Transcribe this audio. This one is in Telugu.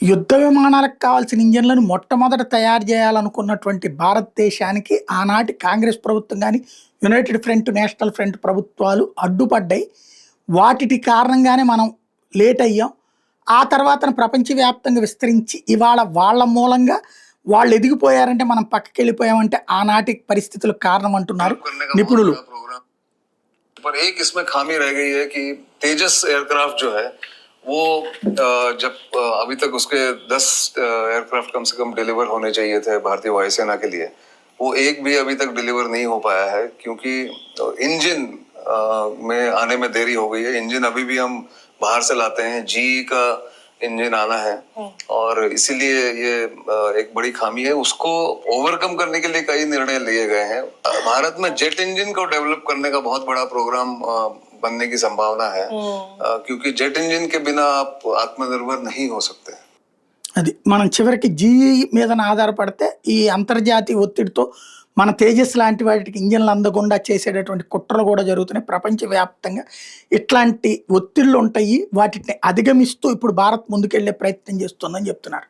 యుద్ధ విమానాలకు కావాల్సిన ఇంజన్లను మొట్టమొదట తయారు చేయాలనుకున్నటువంటి భారతదేశానికి ఆనాటి కాంగ్రెస్ ప్రభుత్వం కానీ యునైటెడ్ ఫ్రంట్ నేషనల్ ఫ్రంట్ ప్రభుత్వాలు అడ్డుపడ్డాయి. వాటికి కారణంగానే మనం లేట్ అయ్యాం. ఆ తర్వాత ప్రపంచవ్యాప్తంగా విస్తరించి ఇవాళ వాళ్ళ మూలంగా వాళ్ళు ఎదిగిపోయారంటే మనం పక్కకి వెళ్ళిపోయామంటే ఆనాటి పరిస్థితులకు కారణం అంటున్నారు నిపుణులు. पर एक इसमें खामी रह गई है कि तेजस एयरक्राफ्ट जो है वो जब अभी तक उसके 10 एयरक्राफ्ट कम से कम डिलीवर होने चाहिए थे भारतीय वायुसेना के लिए, वो एक भी अभी तक डिलीवर नहीं हो पाया है क्योंकि इंजन में आने में देरी हो गई है. इंजन अभी भी हम बाहर से लाते हैं, जीई का इंजन आना है और इसीलिए ये एक बड़ी खामी है. उसको ओवरकम करने के लिए कई निर्णय लिए गए हैं. भारत में जेट इंजन को डेवलप करने का बहुत बड़ा प्रोग्राम बनने की संभावना है क्योंकि जेट इंजन के बिना आप आत्मनिर्भर नहीं हो सकते. అది మనం చివరికి జీఈ మీద ఆధారపడితే ఈ అంతర్జాతీయ ఒత్తిడితో మన తేజస్ లాంటి వాటికి ఇంజన్లు అందకుండా చేసేటటువంటి కుట్రలు కూడా జరుగుతున్నాయి. ప్రపంచవ్యాప్తంగా ఇట్లాంటి ఒత్తిళ్ళు ఉంటాయి. వాటిని అధిగమిస్తూ ఇప్పుడు భారత్ ముందుకెళ్లే ప్రయత్నం చేస్తుందని చెప్తున్నారు.